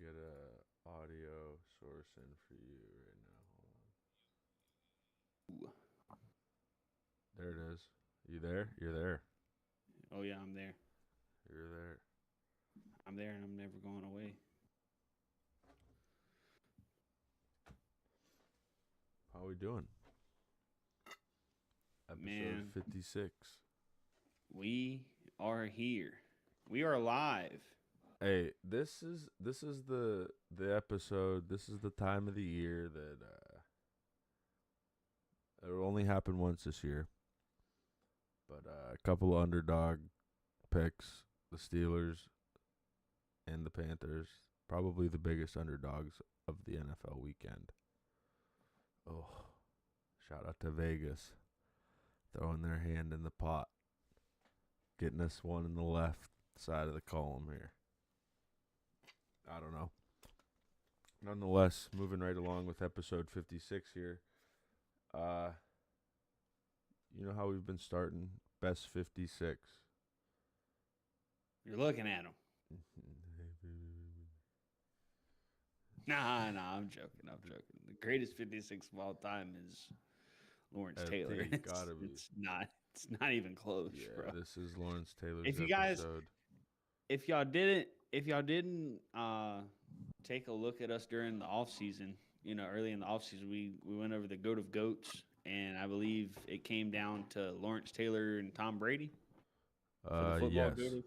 get a audio source in for you right now. Hold Ooh. on. There it is. You there? You're there. Oh yeah, I'm there. You're there. I'm there, and I'm never going away. How we doing? Episode Man, 56. we are here. We are live. Hey, this is the episode. This is the time of the year that it'll only happen once this year. But a couple of underdog picks, the Steelers and the Panthers, probably the biggest underdogs of the NFL weekend. Oh, shout out to Vegas throwing their hand in the pot, getting us one in the left side of the column here. I don't know. Nonetheless, moving right along with episode 56 here. Uh, you know how we've been starting best 56. You're looking at them. Nah, I'm joking. I'm joking. The greatest 56 of all time is Lawrence Taylor. LT gotta be. It's not. It's not even close, Yeah, bro. this is Lawrence Taylor's If you guys, episode. if y'all didn't take a look at us during the off season, early in the off season, we went over the goat of goats, and I believe it came down to Lawrence Taylor and Tom Brady for the football goat Yes. of,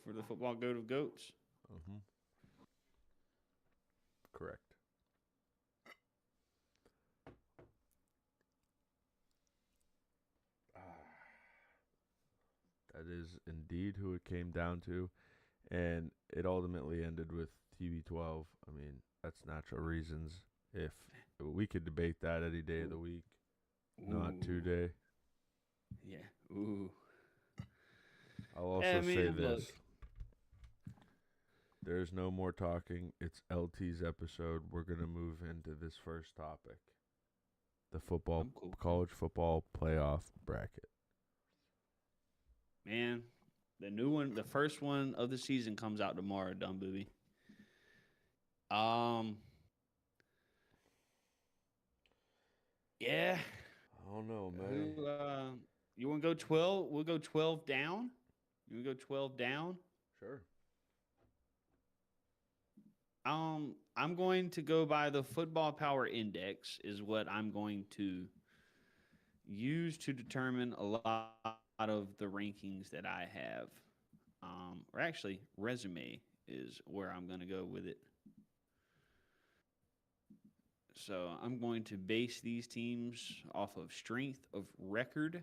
for the football goat of goats. Mm-hmm. Correct. That is indeed who it came down to. And it ultimately ended with TB12. I mean, that's natural reasons. If we could debate that any day of the week, not Ooh, today. yeah. Ooh. I'll I also say mean, look. this. There's no more talking. It's LT's episode. We're going to move into this first topic. The I'm cool. college football playoff bracket. Man, the new one, the first one of the season comes out tomorrow, dumb booby. Um, yeah. I don't know, man. Who you want to go 12? We'll go 12 down. You want to go 12 down? Sure. I'm going to go by the football power index is what I'm going to use to determine a lot of the rankings that I have. Or actually, resume is where I'm going to go with it. So I'm going to base these teams off of strength of record.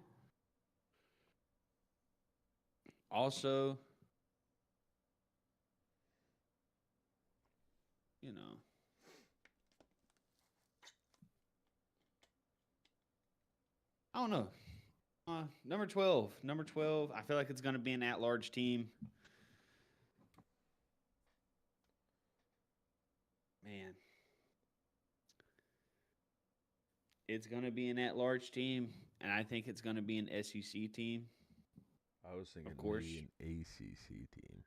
Also, you know, I don't know. Number 12. Number 12. I feel like it's going to be an at large team. Man, it's going to be an at large team. And I think it's going to be an SEC team. I was Of thinking maybe course. an ACC team.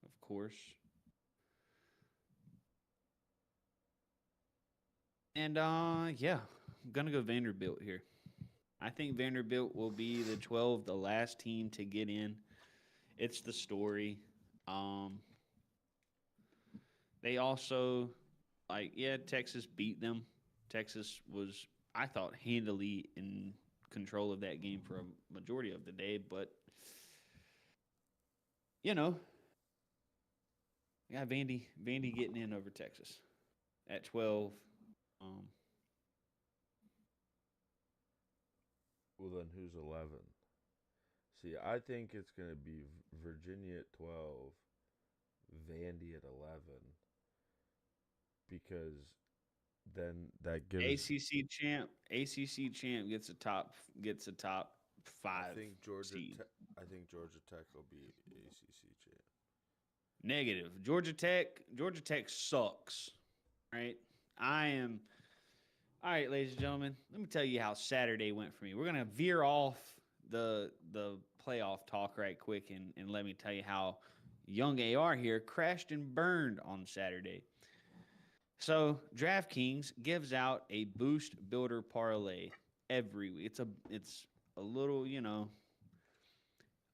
Of course. And yeah, I'm going to go Vanderbilt here. I think Vanderbilt will be the 12, the last team to get in. It's the story. Um, they also, yeah, Texas beat them. Texas was, I thought, handily in control of that game for a majority of the day, but you know, I got Vandy getting in over Texas at 12. Um, Well, then who's 11? See, I think it's going to be Virginia at 12, Vandy at 11, because then that gives. ACC champ gets a top I five think Georgia. seed. I think Georgia Tech will be ACC champ. Negative. Georgia Tech sucks. Right? I am. All right, ladies and gentlemen. Let me tell you how Saturday went for me. We're gonna veer off the playoff talk right quick and let me tell you how young AR here crashed and burned on Saturday. So DraftKings gives out a boost builder parlay every week. It's a little,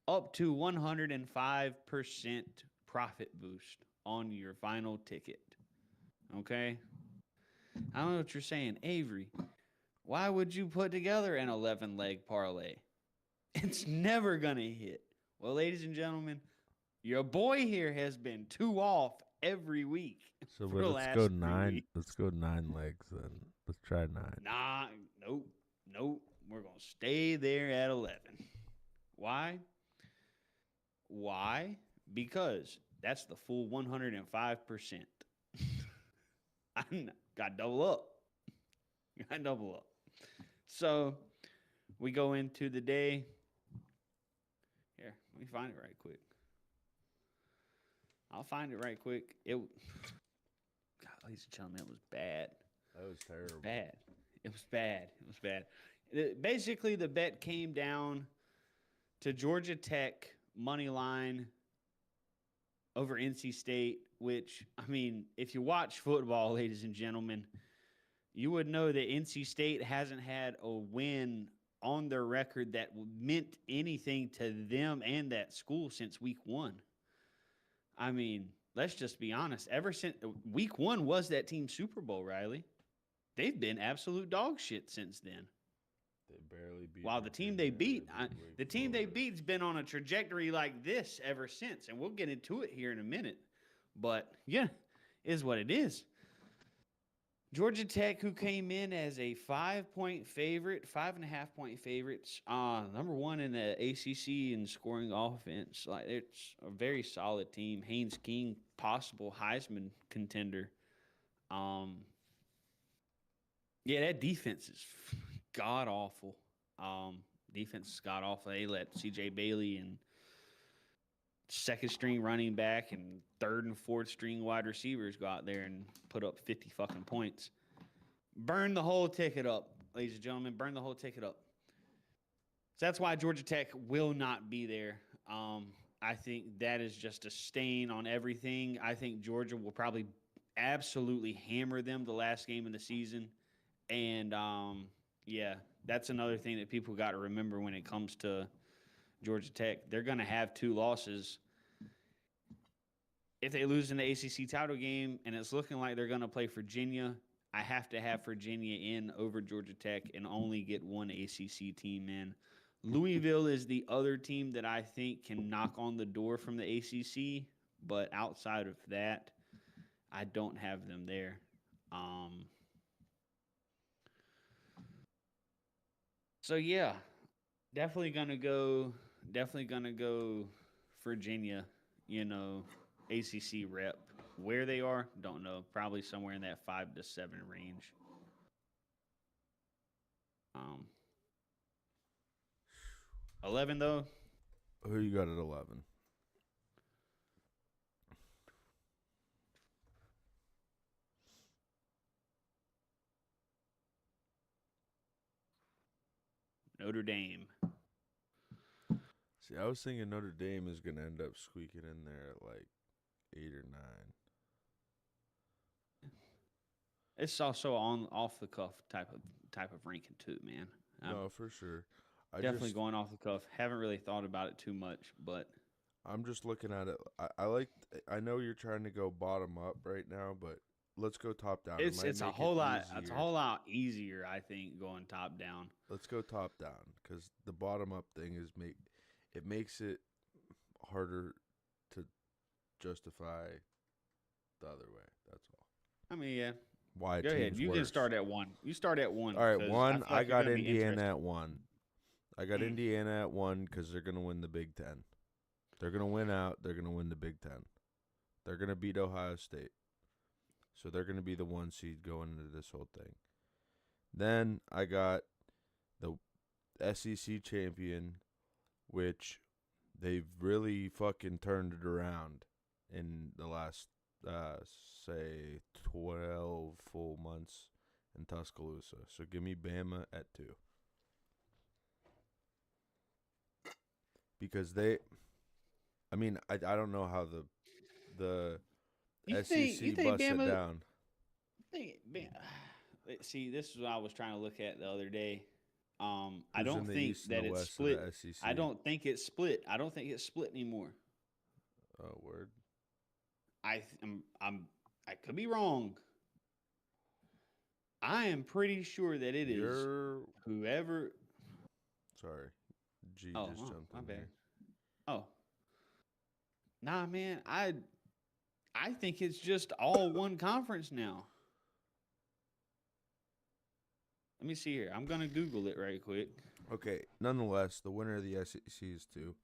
up to 105% profit boost on your final ticket. Okay? I don't know what you're saying, Avery. Why would you put together an 11 leg parlay? It's never going to hit. Well, ladies and gentlemen, your boy here has been 2 off every week So for the let's go last 3 nine. weeks. Let's go 9 legs then. Let's try 9. Nah, nope. We're going to stay there at 11. Why? Why? Because that's the full 105%. I got double up. Got double up. So we go into the day. Here, let me find it right quick. I'll find it right quick. God, ladies and gentlemen, it was bad. That was terrible. It was bad. Basically, the bet came down to Georgia Tech money line over NC State, which, I mean, if you watch football, ladies and gentlemen, you would know that NC State hasn't had a win on their record that meant anything to them and that school since week 1. I mean, let's just be honest. Ever since week 1 was that team Super Bowl, Riley. They've been absolute dog shit since then. They barely beat. While the team they beat's been on a trajectory like this ever since, and we'll get into it here in a minute. But yeah, is what it is. Georgia Tech, who came in as a 5-point favorite, 5.5-point favorites, number 1 in the ACC in scoring offense. Like, it's a very solid team. Haynes King, possible Heisman contender. Yeah, that defense is god awful. Defense is god awful. They let CJ Bailey and second string running back and third and fourth string wide receivers go out there and put up 50 fucking points. Burn the whole ticket up, ladies and gentlemen. Burn the whole ticket up. So that's why Georgia Tech will not be there. I think that is just a stain on everything. I think Georgia will probably absolutely hammer them the last game of the season. And, yeah, that's another thing that people got to remember when it comes to Georgia Tech. They're going to have 2 losses. If they lose in the ACC title game and it's looking like they're going to play Virginia, I have to have Virginia in over Georgia Tech and only get 1 ACC team in. Louisville is the other team that I think can knock on the door from the ACC, but outside of that, I don't have them there. So yeah, definitely gonna go Virginia, ACC rep. Where they are, don't know. Probably somewhere in that 5 to 7 range. 11 though. Who you got at 11? Notre Dame. See, I was thinking Notre Dame is going to end up squeaking in there at like 8 or 9. It's also on off the cuff type of ranking too, man. No, for sure. Definitely going off the cuff. Haven't really thought about it too much, but I'm just looking at it. I know you're trying to go bottom up right now, but let's go top down. It's a whole lot easier, I think, going top down. Let's go top down because the bottom up thing makes it harder to justify the other way. That's all. I mean, yeah. Why? Go ahead. You can start at 1. You start at 1. All right, 1. I got Indiana at 1. I got Indiana at 1 because they're going to win the Big Ten. They're going to win out. They're going to win the Big Ten. They're going to beat Ohio State. So they're going to be the 1 seed going into this whole thing. Then I got the SEC champion, which they've really fucking turned it around in the last, say, 12 full months in Tuscaloosa. So give me Bama at 2. Because I mean, I don't know how the You SEC think busts it Bama? down. Think, see, this is what I was trying to look at the other day. I Who's in don't the think East and the that it's West of split. the I SEC? don't think it's split. I don't think it's split anymore. Oh, word. I'm I could be wrong. I am pretty sure that it is You're whoever. sorry. G Oh, just jumped my in bad. here. Oh, nah, man. I think it's just all one conference now. Let me see here. I'm gonna Google it right quick. Okay. Nonetheless, the winner of the SEC is two.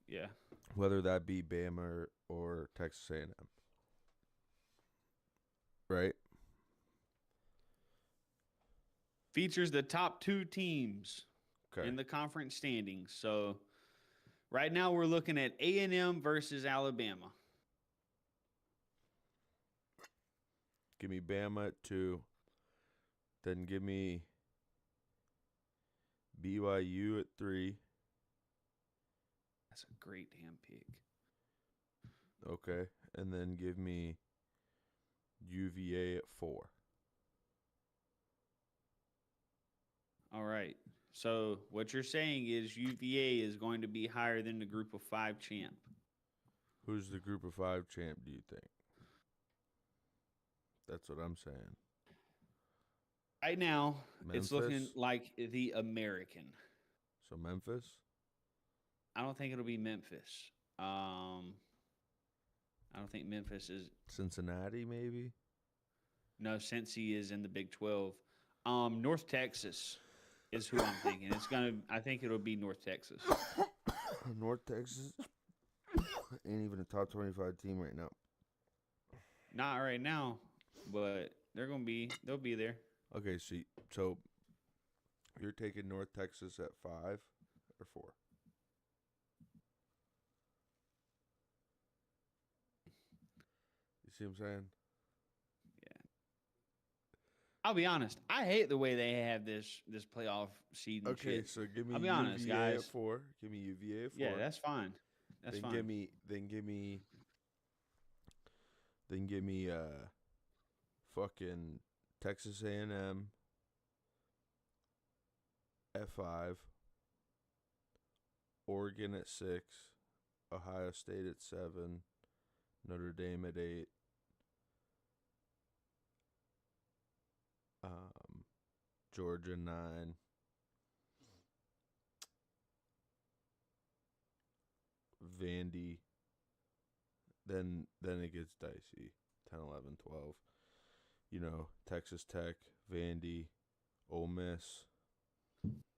Yeah. Whether that be Bama or Texas A&M, right? Features the top two teams Okay. in the conference standings. So right now we're looking at A&M versus Alabama. Give me Bama at 2. Then give me BYU at 3. That's a great damn pick. Okay. And then give me UVA at 4. All right. So what you're saying is UVA is going to be higher than the group of 5 champ. Who's the group of 5 champ, do you think? That's what I'm saying. Right now, it's looking Memphis? like the American. So Memphis? I don't think it'll be Memphis. I don't think Memphis is. Cincinnati, maybe? No, Cincy is in the Big 12. North Texas is who I'm thinking. I think it'll be North Texas. North Texas ain't even a top 25 team right now. Not right now, but they'll be there. Okay, so you're taking North Texas at 5 or 4? You see what I'm saying? Yeah. I'll be honest. I hate the way they have this playoff seed and Okay, shit. so give me I'll be honest, UVA at guys. 4. Give me UVA at 4. Yeah, that's fine. That's then fine. give me fucking Texas A&M at 5. Oregon at 6. Ohio State at 7. Notre Dame at 8. Georgia 9. Vandy. Then it gets dicey. 10, 11, 12. Texas Tech, Vandy, Ole Miss.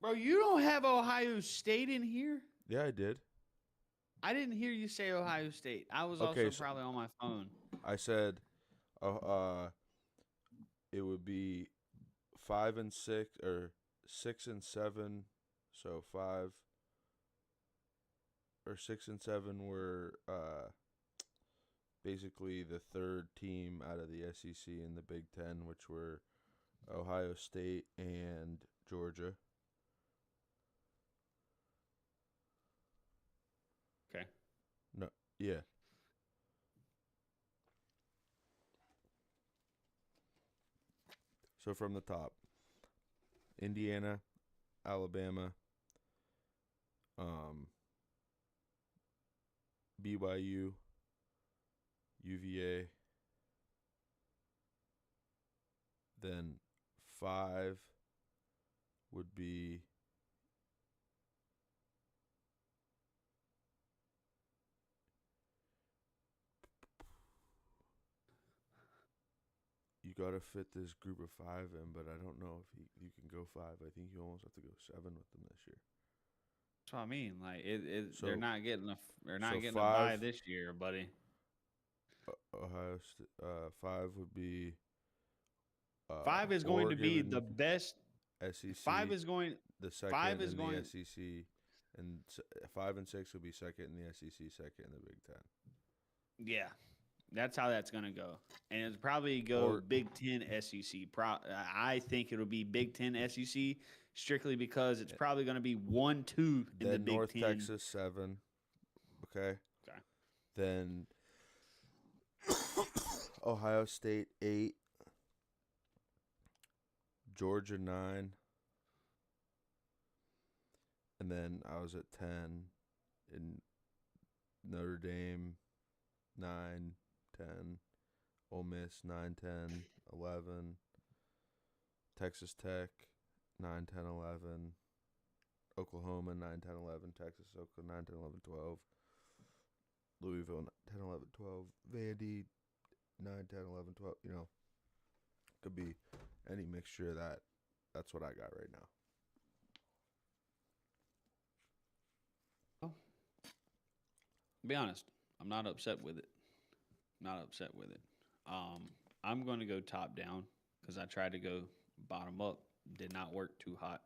Bro, you don't have Ohio State in here? Yeah, I did. I didn't hear you say Ohio State. I was Okay, also so probably on my phone. I said it would be 5 and 6 or 6 and 7. So 5 or 6 and 7 were basically the third team out of the SEC in the Big Ten, which were Ohio State and Georgia. Okay. No, yeah. So from the top, Indiana, Alabama, BYU, UVA. Then 5 would be you got to fit this group of 5 in, but I don't know if you can go 5. I think you almost have to go 7 with them this year. That's what I mean. Like So they're not getting so a 5 bye this year, buddy. Ohio 5 would be 5 is going to be the Oregon best. SEC, 5 is going. the 5 second is in going. the SEC, and 5 and 6 would be second in the SEC, second in the Big Ten. Yeah, that's how that's going to go, and it's probably go Or Big Ten SEC. I think it'll be Big Ten SEC strictly because it's probably going to be 1-2 in the then Big North Ten. Texas 7, Okay. Okay. Then Ohio State 8, Georgia 9, and then I was at 10 in Notre Dame 9, 10, Ole Miss 9, 10, 11, Texas Tech 9, 10, 11, Oklahoma 9, 10, 11, Texas, Oklahoma 9, 10, 11, 12, Louisville 10, 11, 12, Vandy 9, 10, 11, 12. Could be any mixture of that. That's what I got right now. Well, to be honest, I'm not upset with it. Not upset with it. I'm going to go top down because I tried to go bottom up. Did not work too hot.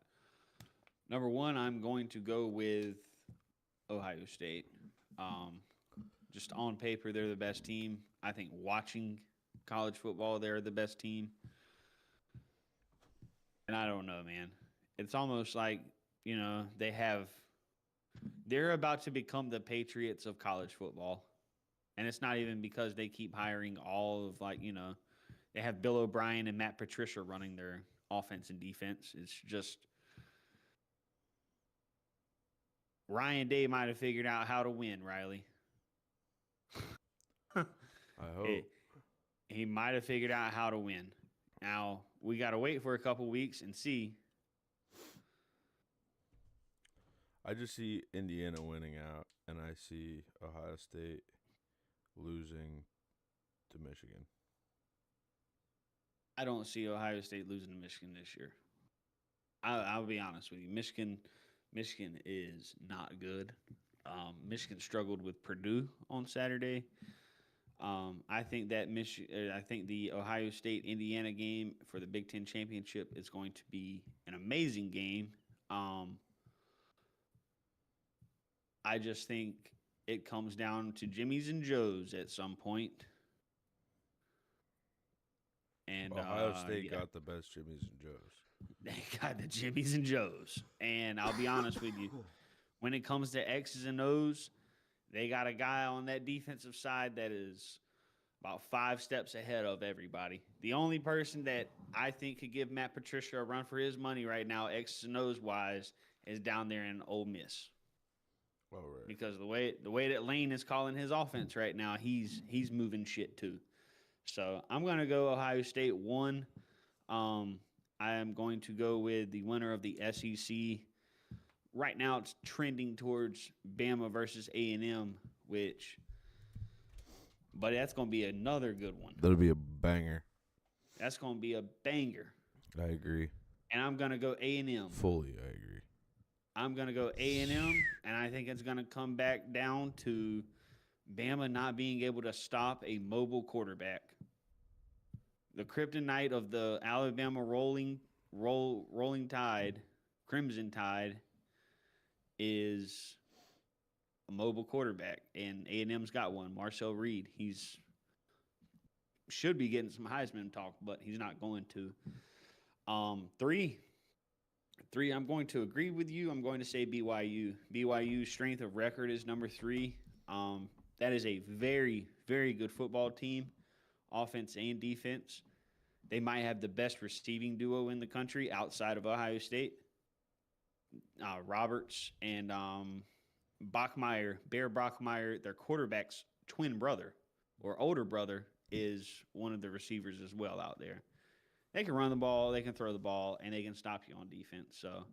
Number one, I'm going to go with Ohio State. Um, just on paper, they're the best team. I think watching college football, they're the best team. And I don't know, man. It's almost like, they're about to become the Patriots of college football. And it's not even because they keep hiring all of, they have Bill O'Brien and Matt Patricia running their offense and defense. It's just Ryan Day might have figured out how to win, Riley. I hope. He, he might have figured out how to win. Now, we got to wait for a couple weeks and see. I just see Indiana winning out, and I see Ohio State losing to Michigan. I don't see Ohio State losing to Michigan this year. I'll be honest with you. Michigan is not good. Michigan struggled with Purdue on Saturday. I think that I think the Ohio State Indiana game for the Big Ten championship is going to be an amazing game. I just think it comes down to Jimmy's and Joe's at some point. And Ohio State yeah, got the best Jimmys and Joes. they got the Jimmy's and Joe's. And I'll be honest with you, when it comes to X's and O's, they got a guy on that defensive side that is about 5 steps ahead of everybody. The only person that I think could give Matt Patricia a run for his money right now, X's and O's wise, is down there in Ole Miss. Oh, right. Because the way that Lane is calling his offense right now, he's moving shit too. So I'm gonna go Ohio State 1. I am going to go with the winner of the SEC. Right now, it's trending towards Bama versus A&M, but that's going to be another good one. That'll be a banger. That's going to be a banger. I agree. And I'm going to go A&M. Fully, I agree. I'm going to go A&M, and I think it's going to come back down to Bama not being able to stop a mobile quarterback. The kryptonite of the Alabama rolling tide, Crimson Tide, is a mobile quarterback, and A&M's got one. Marcel Reed. He's should be getting some Heisman talk, but he's not going to. Three. I'm going to agree with you. I'm going to say BYU. BYU's strength of record is number 3. That is a very, very good football team, offense and defense. They might have the best receiving duo in the country outside of Ohio State. Roberts and Bachmeier, Bear Bachmeier, their quarterback's twin brother or older brother, is one of the receivers as well out there. They can run the ball, they can throw the ball, and they can stop you on defense. So,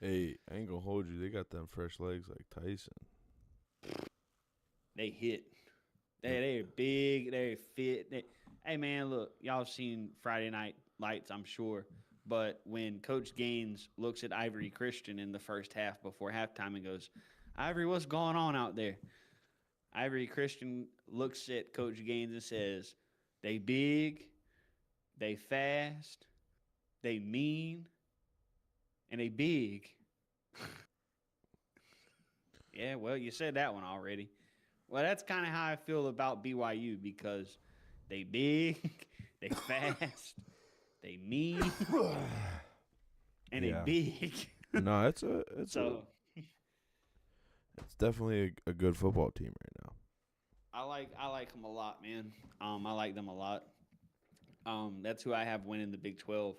hey, I ain't gonna hold you. They got them fresh legs like Tyson. they hit. They're big. They're fit. Hey, man, look, y'all have seen Friday Night Lights, I'm sure. But when Coach Gaines looks at Ivory Christian in the first half before halftime and goes, Ivory, what's going on out there? Ivory Christian looks at Coach Gaines and says, they big, they fast, they mean, and they big. Yeah, well, you said that one already. Well, that's kind of how I feel about BYU because they big, they fast, they mean, and they big. No, it's so It's definitely a good football team right now. I like them a lot, man. I like them a lot. That's who I have winning the Big 12.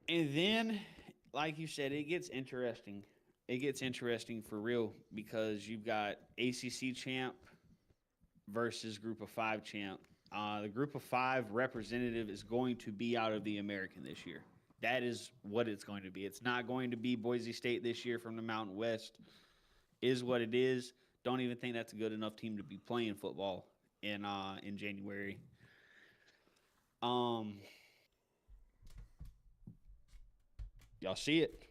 And then, like you said, it gets interesting. It gets interesting for real because you've got ACC champ versus Group of Five champ. The Group of Five representative is going to be out of the American this year. That is what it's going to be. It's not going to be Boise State this year from the Mountain West. Is what it is. Don't even think that's a good enough team to be playing football in January. Um, y'all see it.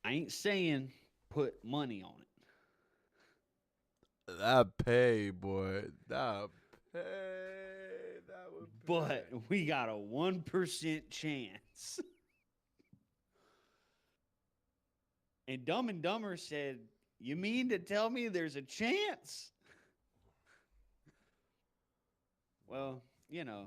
I ain't saying put money on it, That pay, boy. That pay. That would but pay. we got a 1% chance. And Dumb and Dumber said, "You mean to tell me there's a chance?" Well, you know,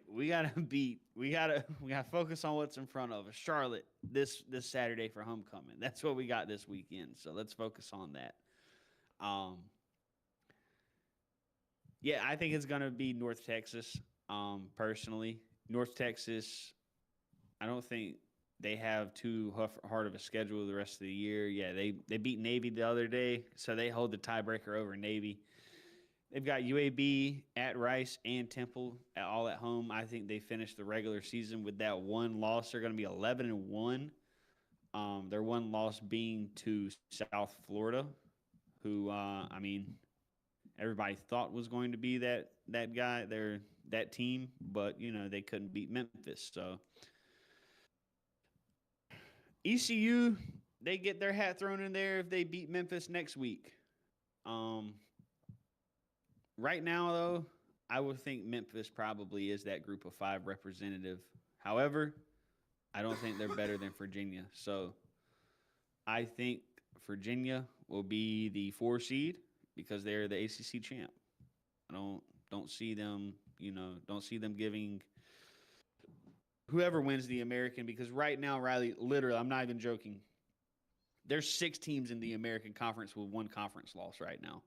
we gotta beat. We gotta focus on what's in front of us. Charlotte this Saturday for homecoming. That's what we got this weekend. So let's focus on that. Um, yeah, I think it's gonna be North Texas. Personally, North Texas. I don't think they have too hard of a schedule the rest of the year. Yeah, they beat Navy the other day, so they hold the tiebreaker over Navy. They've got UAB at Rice and Temple all at home. I think they finished the regular season with that one loss. They're going to be 11-1. Their one loss being to South Florida, who I mean everybody thought was going to be that guy, that team, but they couldn't beat Memphis. So ECU, they get their hat thrown in there if they beat Memphis next week. Um, right now, though, I would think Memphis probably is that Group of Five representative. However, I don't think they're better than Virginia. So I think Virginia will be the 4 seed because they're the ACC champ. I don't see them, don't see them giving whoever wins the American because right now, Riley, literally, I'm not even joking. There's 6 teams in the American Conference with one conference loss right now.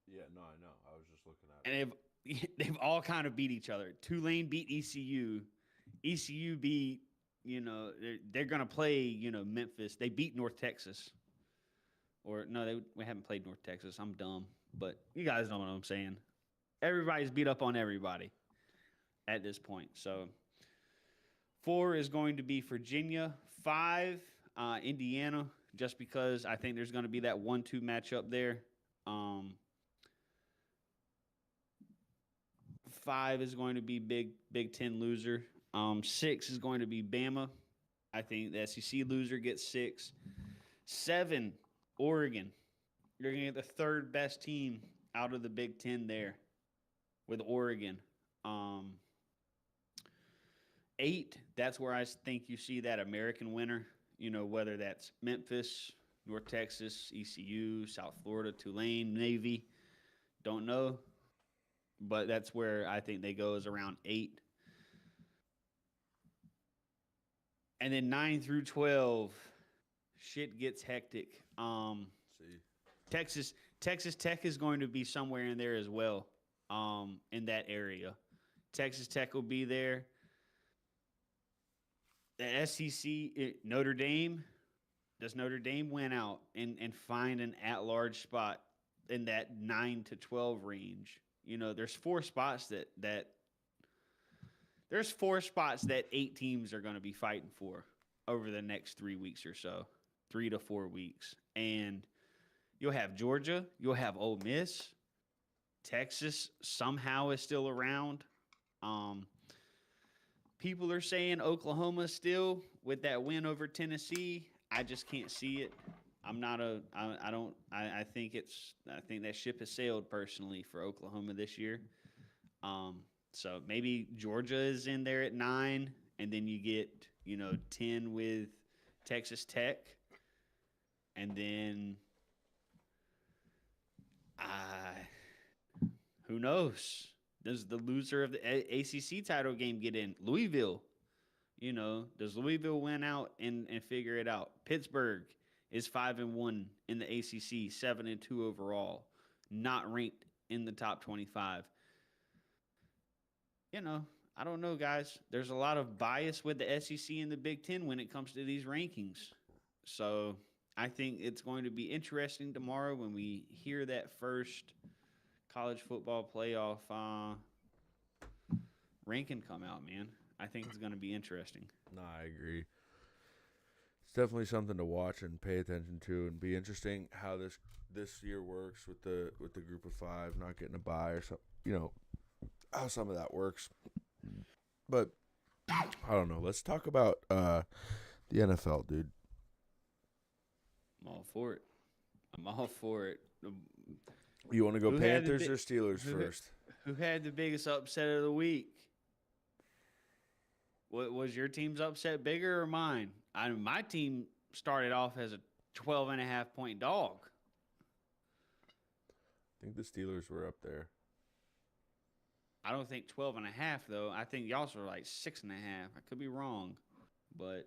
Yeah, no, I know. I was just looking at it. And they've all kind of beat each other. Tulane beat ECU. ECU beat, they're going to play, Memphis. They beat North Texas. Or no, we haven't played North Texas. I'm dumb, but you guys know what I'm saying. Everybody's beat up on everybody at this point. So 4 is going to be Virginia. 5, Indiana, just because I think there's going to be that 1-2 matchup there. 5 is going to be Big Ten loser. 6 is going to be Bama. I think the SEC loser gets 6. 7, Oregon. You're going to get the third best team out of the Big Ten there with Oregon. 8, that's where I think you see that American winner. Whether that's Memphis, North Texas, ECU, South Florida, Tulane, Navy. Don't know. But that's where I think they go is around 8. And then 9 through 12, shit gets hectic. See. Texas Tech is going to be somewhere in there as well. In that area, Texas Tech will be there. The SEC, Notre Dame. Does Notre Dame win out and find an at-large spot in that 9 to 12 range? There's 4 spots there's 4 spots that 8 teams are going to be fighting for over the next 3 weeks or so, 3 to 4 weeks, and you'll have Georgia, you'll have Ole Miss, Texas somehow is still around. Um, People are saying Oklahoma still with that win over Tennessee. I just can't see it. I'm not a. I don't. I think it's. I think that ship has sailed personally for Oklahoma this year. Um, so maybe Georgia is in there at 9, and then you get 10 with Texas Tech, and then who knows? Does the loser of the ACC title game get in? Louisville. Does Louisville win out and figure it out? Pittsburgh is 5-1 in the ACC, 7-2 overall, not ranked in the top 25. You know, I don't know, guys. There's a lot of bias with the SEC and the Big Ten when it comes to these rankings. So I think it's going to be interesting tomorrow when we hear that first college football playoff ranking come out, man. I think it's going to be interesting. No, I agree. It's definitely something to watch and pay attention to, and be interesting how this year works with the group of 5 not getting a bye or something. How some of that works. But I don't know. Let's talk about the NFL, dude. I'm all for it. You want to go Panthers or Steelers first? Who had the biggest upset of the week? What was your team's upset, bigger or mine? My team started off as a 12.5-point dog. I think the Steelers were up there. I don't think 12.5 though. I think y'all are like 6.5. I could be wrong, but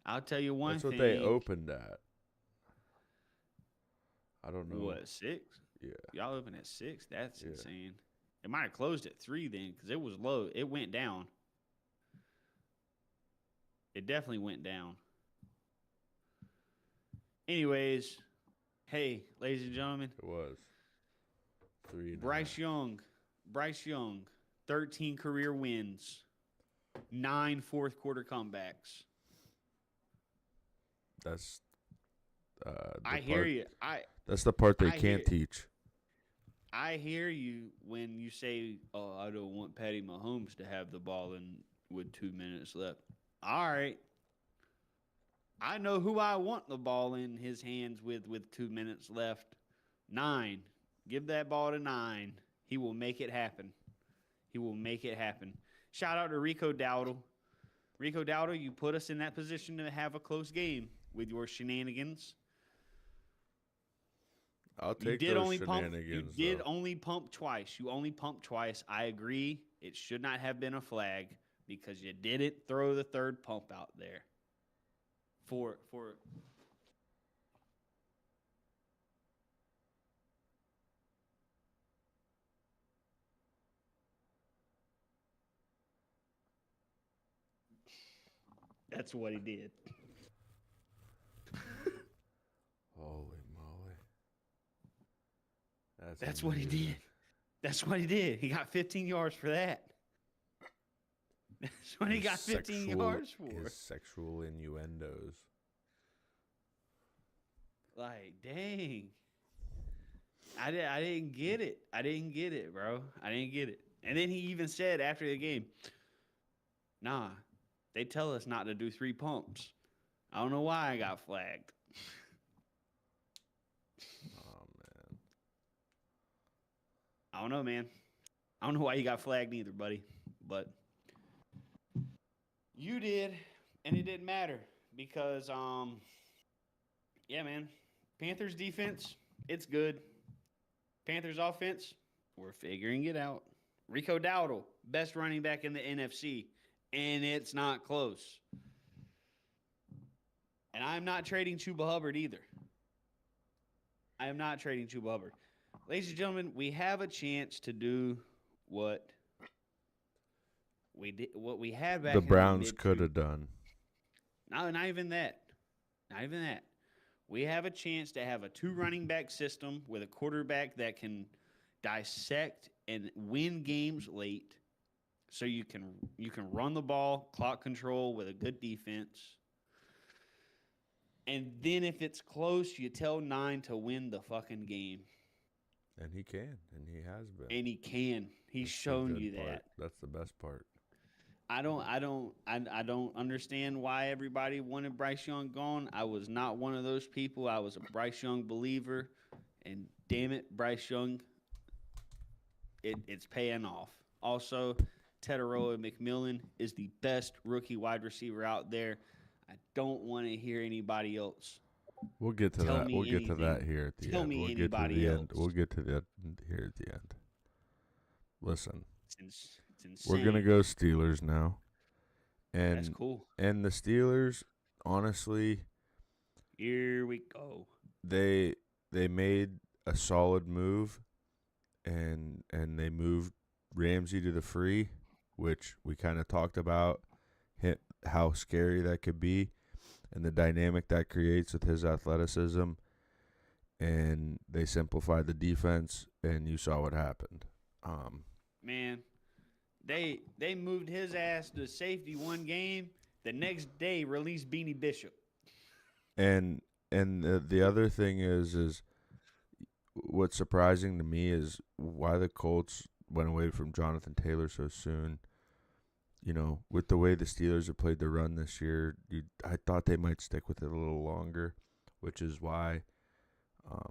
I'll tell you one thing. That's what they opened at. I don't know. What, 6? Yeah. Y'all opened at 6? That's insane. It might have closed at 3 then, because it was low. It went down. It definitely went down. Anyways, hey, ladies and gentlemen. It was 3. Bryce Young, 13 career wins, 9 fourth-quarter comebacks. That's I hear you. That's the part they can't teach. I hear you when you say, "Oh, I don't want Patty Mahomes to have the ball with 2 minutes left." All right. I know who I want the ball in his hands with 2 minutes left. 9. Give that ball to 9. He will make it happen. Shout out to Rico Dowdle. Rico Dowdle, you put us in that position to have a close game with your shenanigans. I'll take those shenanigans. You did only pump twice. I agree. It should not have been a flag because you didn't throw the third pump out there. For That's what he did. Holy moly. That's what he did. That's what he did. He got 15 yards for that. That's what he got 15 yards for. His sexual innuendos. Like, dang. I didn't get it. Bro. I didn't get it. And then he even said after the game, nah, they tell us not to do 3 pumps. I don't know why I got flagged. Oh, man. I don't know, man. I don't know why you got flagged either, buddy. But you did, and it didn't matter because, yeah, man. Panthers defense, it's good. Panthers offense, we're figuring it out. Rico Dowdle, best running back in the NFC, and it's not close. And I'm not trading Chuba Hubbard either. I am not trading Chuba Hubbard. Ladies and gentlemen, we have a chance to do what we did, what we had back. The Browns could have done. No, not even that. Not even that. We have a chance to have a 2 running back system with a quarterback that can dissect and win games late. So you can run the ball, clock control with a good defense. And then if it's close, you tell 9 to win the fucking game. And he can, and he has been. And he can. He's shown you that. That's the best part. I don't understand why everybody wanted Bryce Young gone. I was not one of those people. I was a Bryce Young believer, and damn it, Bryce Young, it's paying off. Also, Tetaroa McMillan is the best rookie wide receiver out there. I don't want to hear anybody else. We'll get to that. We'll get to that here at the end. Tell me anybody else. We'll get to that here at the end. Listen. It's insane. We're going to go Steelers now. That's and cool. and the Steelers, honestly, Here we go. they they made a solid move, and they moved Ramsey to the free, which we kind of talked about how scary that could be and the dynamic that creates with his athleticism. And they simplified the defense, and you saw what happened. Um, Man, they moved his ass to safety one game. The next day, released Beanie Bishop. and the other thing is what's surprising to me is why the Colts went away from Jonathan Taylor so soon. You know, with the way the Steelers have played the run this year, I thought they might stick with it a little longer, which is why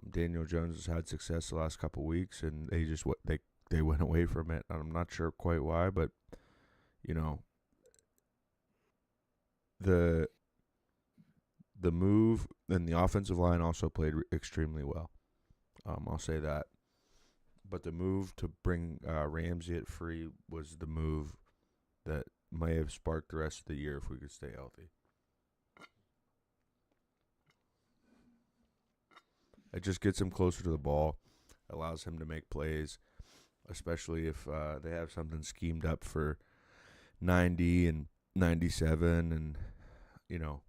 Daniel Jones has had success the last couple weeks, and they went away from it. I'm not sure quite why, but you know the the move and the offensive line also played extremely well. I'll say that. But the move to bring Ramsey at free was the move that may have sparked the rest of the year if we could stay healthy. It just gets him closer to the ball, allows him to make plays, especially if they have something schemed up for 90 and 97 and, you know,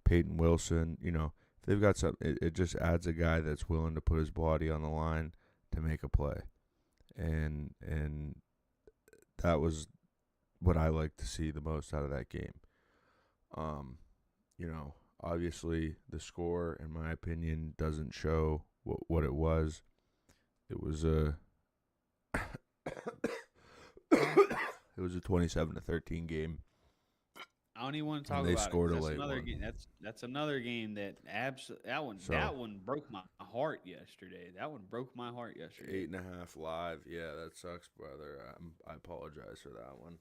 Peyton Wilson, if they've got something, it just adds a guy that's willing to put his body on the line to make a play. And that was what I like to see the most out of that game. Obviously the score, in my opinion, doesn't show what it was. It was a it was a 27-13 game. I don't even want to talk And they about it. scored a That's late another one. game. That's another game that that one broke my heart yesterday. That one broke my heart yesterday. 8.5 live. Yeah, that sucks, brother. I apologize for that one.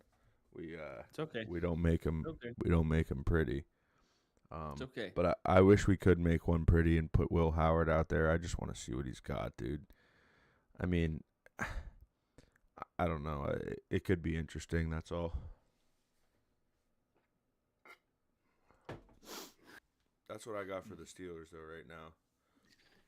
It's okay. We don't make them It's okay. we don't make them pretty. It's okay. But I wish we could make one pretty and put Will Howard out there. I just want to see what he's got, dude. I mean, I don't know. It could be interesting. That's all. That's what I got for the Steelers, though, right now.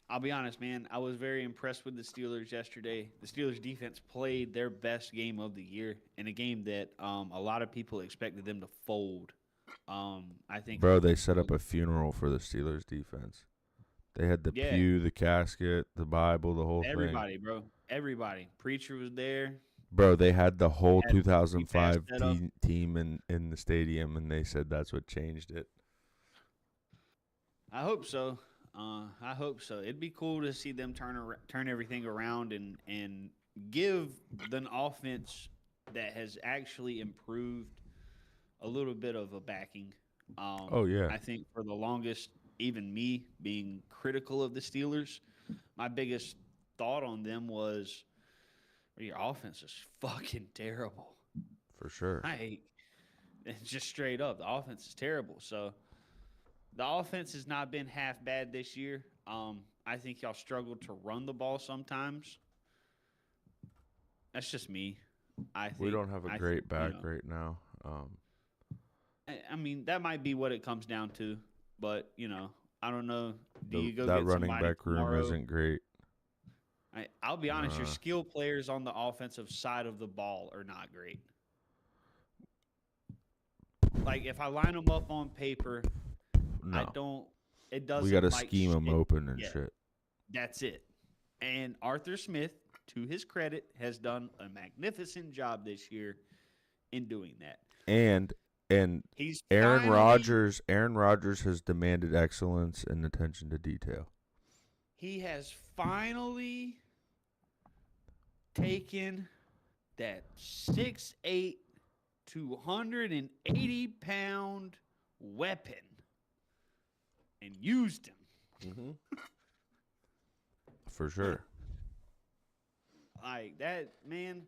I'll be honest, man. I was very impressed with the Steelers yesterday. The Steelers defense played their best game of the year in a game that a lot of people expected them to fold. I think, Bro, they set up a funeral for the Steelers defense. They had the yeah, pew, the casket, the Bible, the whole thing. everybody, bro, everybody. Preacher was there. Bro, they had the whole Had free pass 2005 set up. team in the stadium, and they said that's what changed it. I hope so. I hope so. It'd be cool to see them turn everything around and give an offense that has actually improved a little bit of a backing. Oh, yeah. I think for the longest, even me being critical of the Steelers, my biggest thought on them was your offense is fucking terrible. For sure. I hate it's just straight up. The offense is terrible. So the offense has not been half bad this year. I think y'all struggled to run the ball sometimes. That's just me. We don't have a great back right now. I mean, that might be what it comes down to, but I don't know. Do you go that get running somebody back room tomorrow? isn't great. I'll be honest. Your Nah. skill players on the offensive side of the ball are not great. Like if I line them up on paper, No. I don't. It doesn't. We got to like scheme them shit. open and Yeah. shit. That's it. And Arthur Smith, to his credit, has done a magnificent job this year in doing that. And He's Aaron finally, Rodgers has demanded excellence and attention to detail. he has finally taken that 6'8", 280-pound weapon and used him. Mm-hmm. For sure. Like that, man.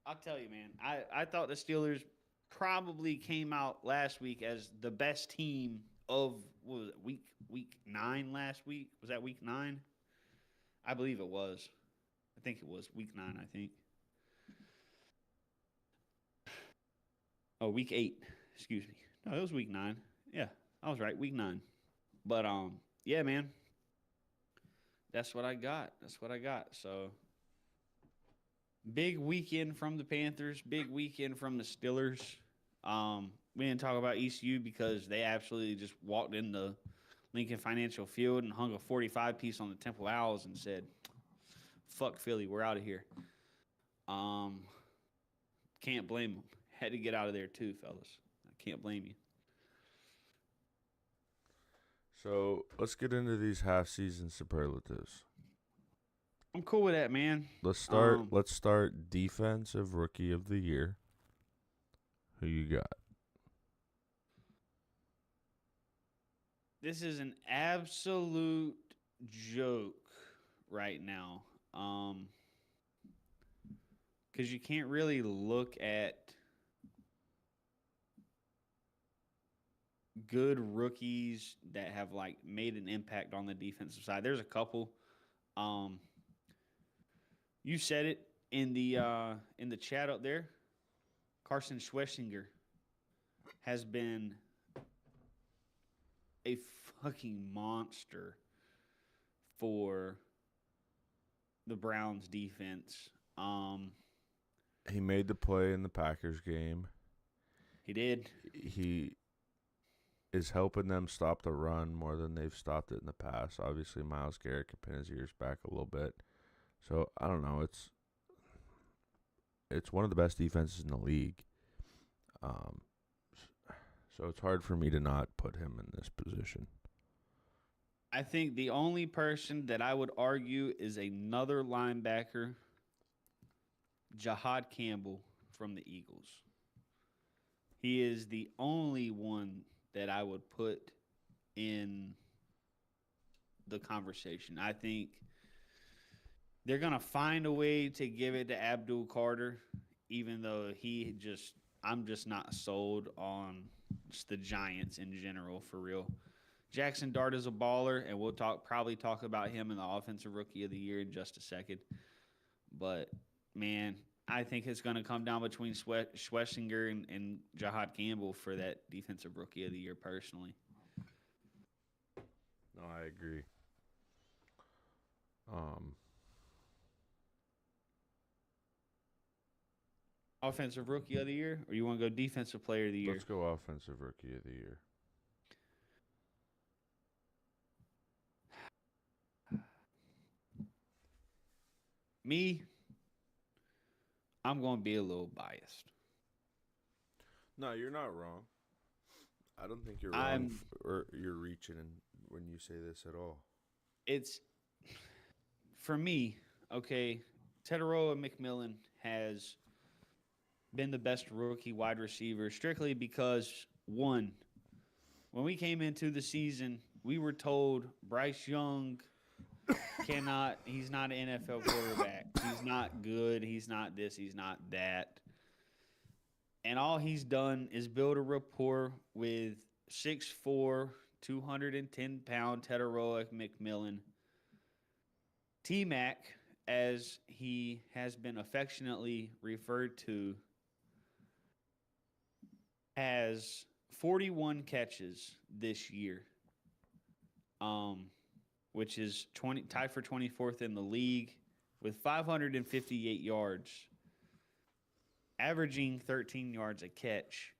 I'll tell you, man. I thought the Steelers probably came out last week as the best team of what was it, week 9 last week? Was that week 9? I believe it was. I think it was week 9, I think. Oh, week 8. Excuse me. No, it was week 9. Yeah, I was right. Week 9. But yeah, man. That's what I got. That's what I got. So big weekend from the Panthers. Big weekend from the Steelers. We didn't talk about ECU because they absolutely just walked in the Lincoln Financial Field and hung a 45 piece on the Temple Owls and said, "Fuck Philly, we're out of here." Um, can't blame them. Had to get out of there too, fellas. I can't blame you. So let's get into these half-season superlatives. I'm cool with that, man. Let's start. Um, Let's start defensive rookie of the year. Who you got? this is an absolute joke right now. Because you can't really look at good rookies that have like made an impact on the defensive side. There's a couple. Um, you said it in the chat up there. Carson Schwessinger has been a fucking monster for the Browns defense. He made the play in the Packers game. He did. He is helping them stop the run more than they've stopped it in the past. Obviously, Myles Garrett can pin his ears back a little bit. So I don't know. It's one of the best defenses in the league. Um, so it's hard for me to not put him in this position. I think the only person that I would argue is another linebacker, Jahad Campbell from the Eagles. He is the only one that I would put in the conversation. I think they're going to find a way to give it to Abdul Carter, even though I'm just not sold on just the Giants in general, for real. Jackson Dart is a baller, and we'll probably talk about him in the Offensive Rookie of the Year in just a second. But, man, I think it's going to come down between Schwessinger and Jahad Campbell for that Defensive Rookie of the Year, personally. No, I agree. Offensive Rookie of the Year, or you want to go Defensive Player of the Year? Let's go Offensive Rookie of the Year. Me, I'm going to be a little biased. No, you're not wrong. I don't think you're wrong, or you're reaching when you say this at all. It's, for me, okay, Teteroa McMillan has been the best rookie wide receiver strictly because, one, when we came into the season, we were told Bryce Young he's not an NFL quarterback. He's not good. He's not this. He's not that. And all he's done is build a rapport with 6'4", 210-pound Teteroa McMillan. T-Mac, as he has been affectionately referred to, has 41 catches this year, which is tied for 24th in the league with 558 yards, averaging 13 yards a catch.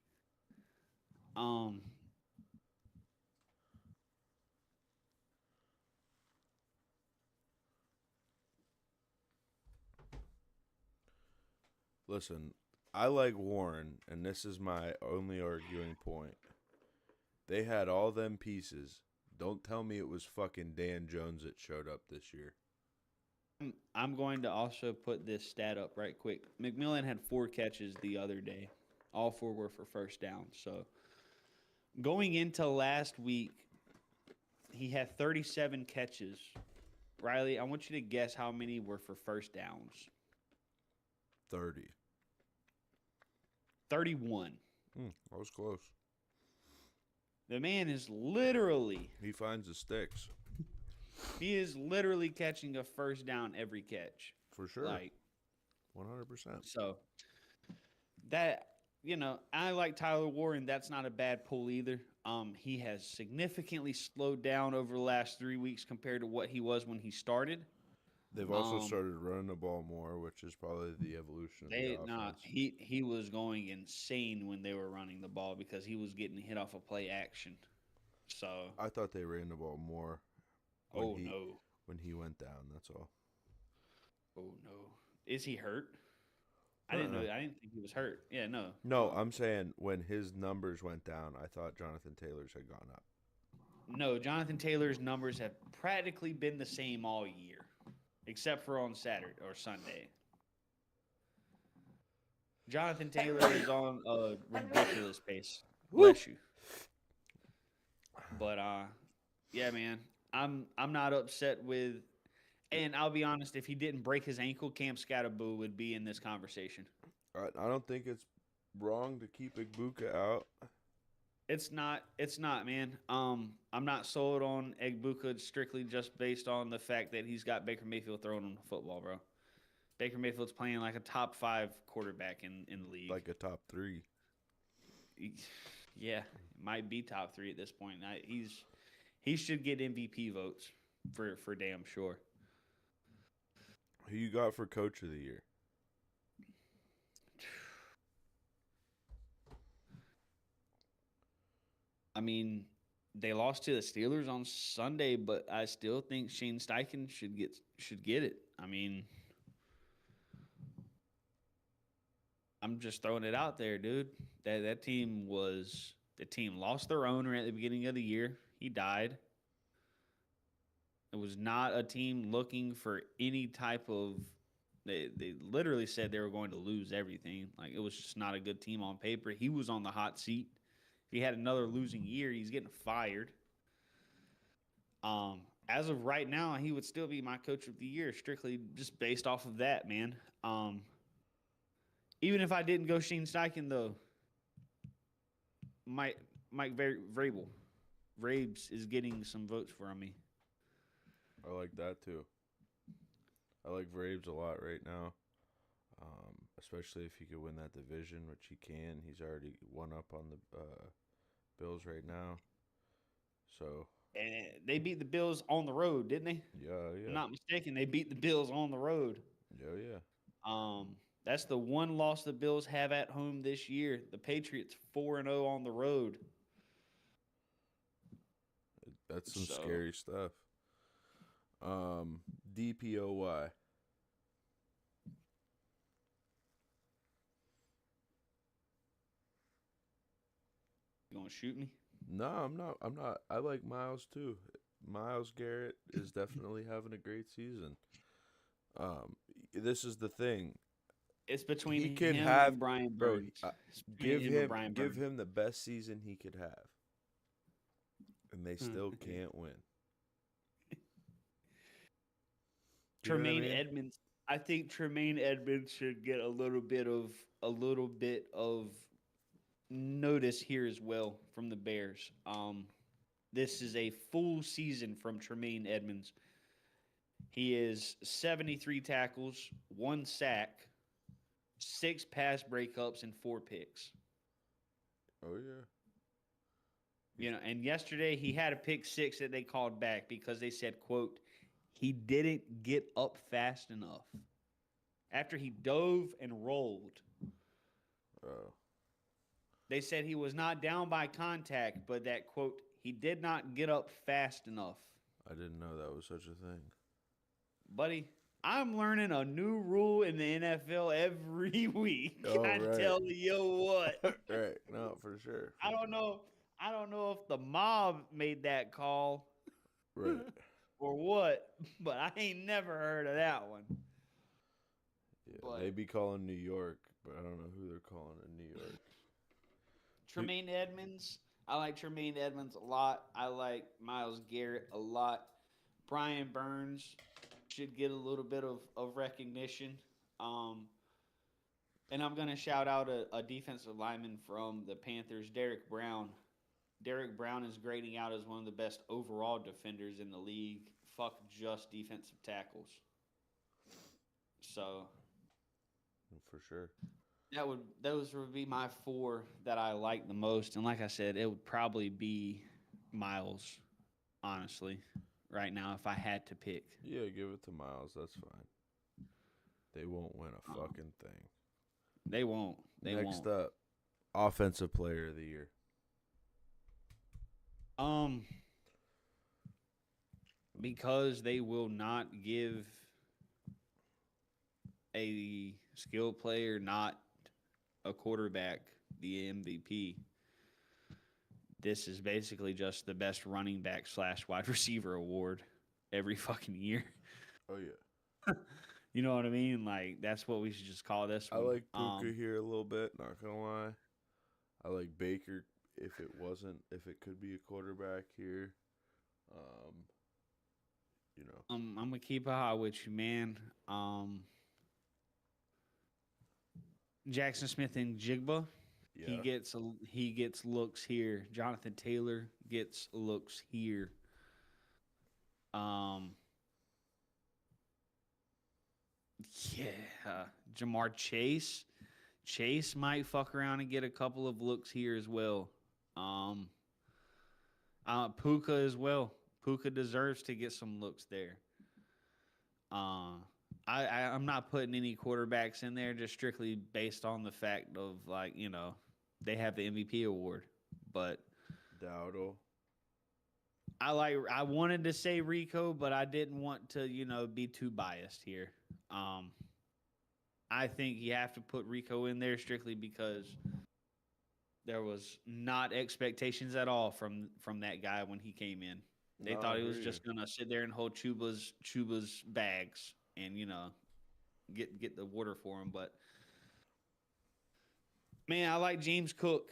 Listen, I like Warren, and this is my only arguing point. They had all them pieces. Don't tell me it was fucking Dan Jones that showed up this year. I'm going to also put this stat up right quick. McMillan had 4 catches the other day. All 4 were for first down. So going into last week, he had 37 catches. Riley, I want you to guess how many were for first downs. 30. 31. That was close. The man is literally... He finds the sticks. He is literally catching a first down every catch. For sure. Like 100%. So that I like Tyler Warren. That's not a bad pull either. He has significantly slowed down over the last 3 weeks compared to what he was when he started. They've also Um, started running the ball more, which is probably the evolution of the they not offense. he was going insane when they were running the ball because he was getting hit off a play action. So, I thought they ran the ball more when oh he no, when he went down. That's all. oh no, is he hurt? I didn't know. Uh-uh. I didn't think he was hurt. Yeah, no. No, I'm saying when his numbers went down, I thought Jonathan Taylor's had gone up. No, Jonathan Taylor's numbers have practically been the same all year, except for on Saturday or Sunday. Jonathan Taylor is on a ridiculous pace. Woo! Bless you. But yeah, man, I'm not upset with. And I'll be honest, if he didn't break his ankle, Cam Scatterboo would be in this conversation. I don't think it's wrong to keep Igbuka out. It's not. It's not, man. I'm not sold on Egbuka strictly just based on the fact that he's got Baker Mayfield throwing him the football, bro. Baker Mayfield's playing like a top 5 quarterback in the league. Like a top 3. Yeah, might be top 3 at this point. He should get MVP votes for damn sure. Who you got for coach of the year? I mean, they lost to the Steelers on Sunday, but I still think Shane Steichen should get it. I mean, I'm just throwing it out there, dude. That team was the team lost their owner at the beginning of the year. He died. It was not a team looking for any type of. They literally said they were going to lose everything. Like it was just not a good team on paper. He was on the hot seat. If he had another losing year, he's getting fired. As of right now, he would still be my coach of the year, strictly just based off of that, man. Even if I didn't go Shane Steichen, though, Mike Vrabel, Vrabes is getting some votes for me. I like that too. I like Vrabes a lot right now, especially if he could win that division, which he can. He's already one up on the Bills right now. So And they beat the Bills on the road, didn't they? yeah, I'm yeah, not mistaken. They beat the Bills on the road. yeah, yeah. That's the one loss the Bills have at home this year. The Patriots 4-0 on the road. That's some So scary stuff. DPOY. you gonna shoot me? No, I'm not. I'm not. I like Miles too. Miles Garrett is definitely having a great season. Um, this is the thing. It's He between could him have, and Brian bro. Burns. It's between Give him and him, Brian give Burns. him the best season he could have, and they still can't win. You know what I Tremaine mean? Edmonds. I think Tremaine Edmonds should get a little bit of notice here as well from the Bears. This is a full season from Tremaine Edmonds. He is 73 tackles, 1 sack, 6 pass breakups, and 4 picks. Oh yeah. And yesterday he had a pick six that they called back because they said, quote, he didn't get up fast enough. After he dove and rolled, Oh, they said he was not down by contact, but that, quote, he did not get up fast enough. I didn't know that was such a thing. Buddy, I'm learning a new rule in the NFL every week. Oh, I right. tell you what. Right. No, for sure. I don't know. I don't know if the mob made that call Right. or what, but I ain't never heard of that one. Yeah, they But be calling New York, but I don't know who they're calling in New York. Tremaine Edmonds, I like Tremaine Edmonds a lot. I like Miles Garrett a lot. Brian Burns should get a little bit of recognition. Um, and I'm going to shout out a defensive lineman from the Panthers, Derek Brown. Derek Brown is grading out as one of the best overall defenders in the league. Fuck just defensive tackles. So For sure. those would be my four that I like the most. And like I said, it would probably be Miles, honestly, right now if I had to pick. Yeah, give it to Miles. That's fine. They won't win a Um, fucking thing. they won't. They Next won't. up, offensive player of the year. Um, because they will not give a skilled player, not a quarterback, the MVP. This is basically just the best running back slash wide receiver award every fucking year. Oh yeah, You know what I mean? Like that's what we should just call this I one. like Puka here a little bit. Not gonna lie, I like Baker. If it could be a quarterback here, um, you know, I'm gonna keep it hot with you, man. Jackson Smith and Jigba, yeah, he gets looks here. Jonathan Taylor gets looks here. Um, yeah, Jamar Chase. Chase might fuck around and get a couple of looks here as well. Um, Puka as well. Puka deserves to get some looks there. Uh, I'm not putting any quarterbacks in there just strictly based on the fact of like they have the MVP award, but Dowdle. I wanted to say Rico, but I didn't want to be too biased here. Um, I think you have to put Rico in there strictly because there was not expectations at all from that guy when he came in. They No, I thought he hear was you. just gonna sit there and hold Chuba's bags and get the water for him. But man, I like James Cook.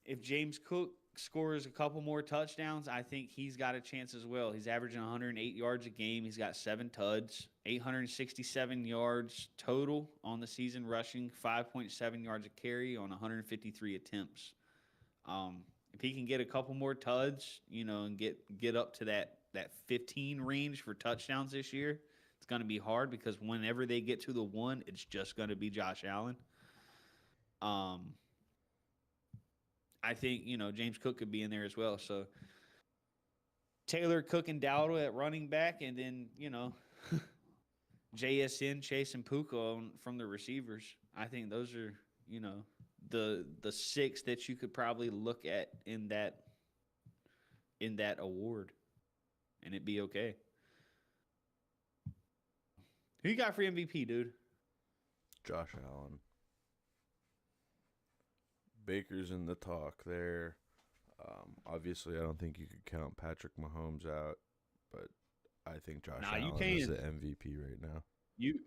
If James Cook scores a couple more touchdowns, I think he's got a chance as well. He's averaging 108 yards a game. He's got 7 tuds, 867 yards total on the season rushing, 5.7 yards a carry on 153 attempts. If he can get a couple more tuds, and get up to that 15 range for touchdowns this year, it's going to be hard because whenever they get to the one, it's just going to be Josh Allen. Um, I think James Cook could be in there as well. So Taylor, Cook, and Dowdle at running back, and then JSN, Chase, and Puka from the receivers. I think those are the six that you could probably look at in that award, and it'd be okay. Who you got for MVP, dude? Josh Allen. Baker's in the talk there. Obviously, I don't think you could count Patrick Mahomes out, but I think Josh Nah, you Allen is can. the MVP right now. You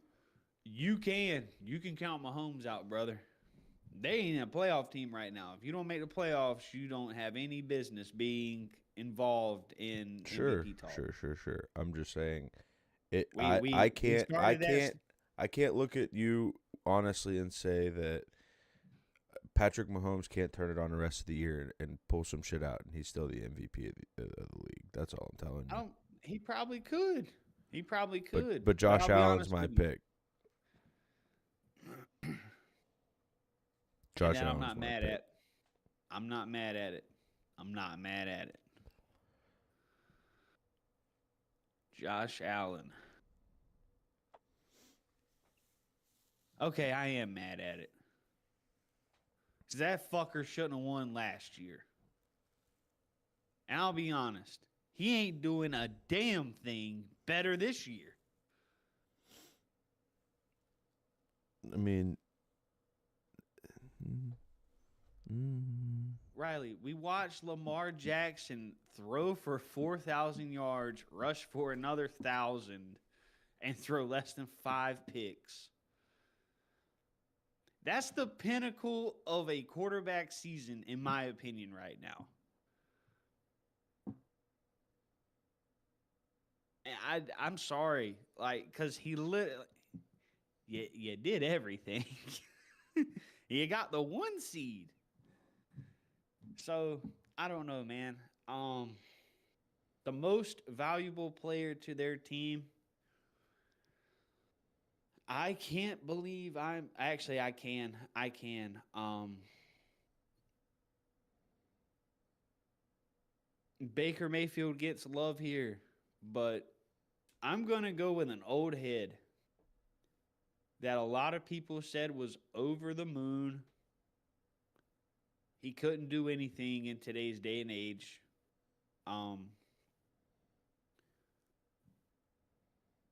you can count Mahomes out, brother. They ain't a playoff team right now. If you don't make the playoffs, you don't have any business being involved in Sure, MVP talk. sure. I'm just saying it. We we we I started that. can't, I can't look at you honestly and say that Patrick Mahomes can't turn it on the rest of the year and pull some shit out, and he's still the MVP of the league. That's all I'm telling I you. don't. He probably could. He probably But could. but But Josh I'll be Allen's honest my with you, pick. and Josh that I'm Allen's not my mad pick. at. I'm not mad at it. I'm not mad at it. Josh Allen. Okay, I am mad at it. 'Cause that fucker shouldn't have won last year. And I'll be honest, he ain't doing a damn thing better this year. I mean, mm, mm, Riley, we watched Lamar Jackson throw for 4,000 yards, rush for another 1,000, and throw less than 5 picks. That's the pinnacle of a quarterback season, in my opinion, right now. And I'm sorry, like, because he literally, you did everything. You got the 1 seed. So I don't know, man. The most valuable player to their team. I can't believe I'm actually I can. I can. Baker Mayfield gets love here, but I'm going to go with an old head that a lot of people said was over the moon. He couldn't do anything in today's day and age. Um,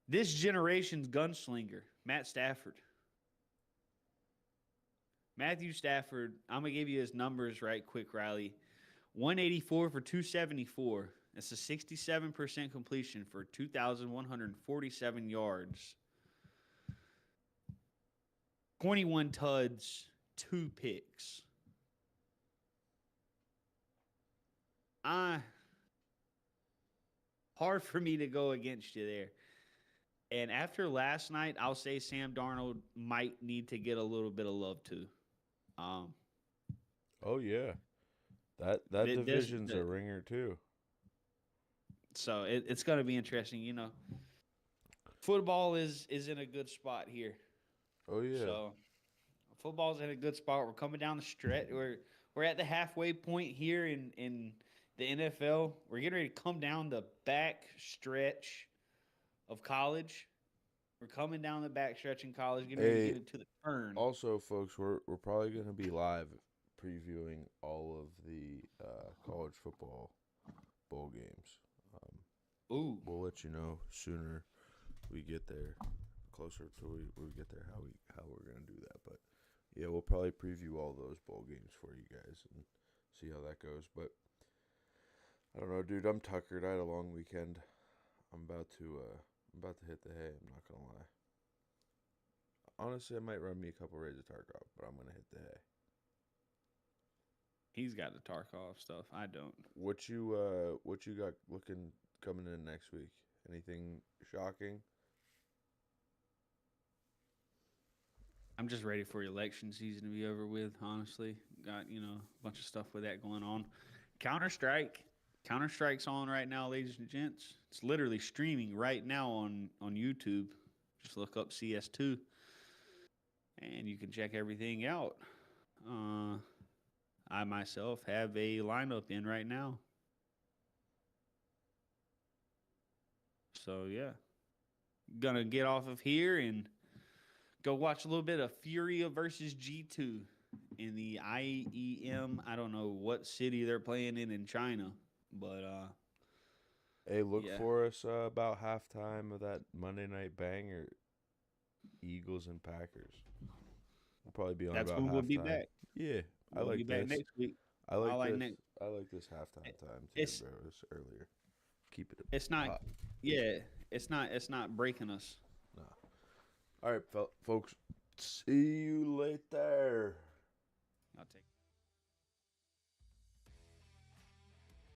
this generation's gunslinger, Matt Stafford. Matthew Stafford, I'm going to give you his numbers right quick, Riley. 184 for 274. That's a 67% completion for 2,147 yards. 21 tuds, 2 picks. Hard for me to go against you there. And after last night, I'll say Sam Darnold might need to get a little bit of love too. Um, Oh yeah, that this division's a ringer too. so it's going to be interesting. You know, football is in a good spot here. Oh yeah. So football's in a good spot. We're coming down the stretch. We're at the halfway point here in the NFL. We're getting ready to come down the back stretch of college. We're coming down the back stretch in college, getting ready to Hey, get into the turn. also, folks, we're probably gonna be live previewing all of the college football bowl games. Um, Ooh, we'll let you know sooner we get there, closer to we get there how we're gonna do that. But yeah, we'll probably preview all those bowl games for you guys and see how that goes. But I don't know, dude. I'm tuckered. I had a long weekend. I'm about to hit the hay. I'm not gonna lie. Honestly, I might run me a couple rays of Tarkov, but I'm gonna hit the hay. he's got the Tarkov stuff. I don't. What you got looking coming in next week? Anything shocking? I'm just ready for election season to be over with. Honestly, got a bunch of stuff with that going on. Counter Strike, Counter Strike's on right now, ladies and gents. It's literally streaming right now on YouTube. Just look up CS2, and you can check everything out. Uh, I myself have a lineup in right now. So yeah, gonna get off of here and go watch a little bit of Furia versus G2 in the IEM. I don't know what city they're playing in China, but Hey, look yeah, for us about halftime of that Monday night banger, Eagles and Packers. We'll probably be on that's about when we'll be halftime. back. Yeah, I We'll be like back this. next week. I I like like this. next. I like this halftime time too, It's bro. It was earlier. Keep it it's not. hot. Yeah, it's not breaking us. No. All right, folks. See you later. I'll take.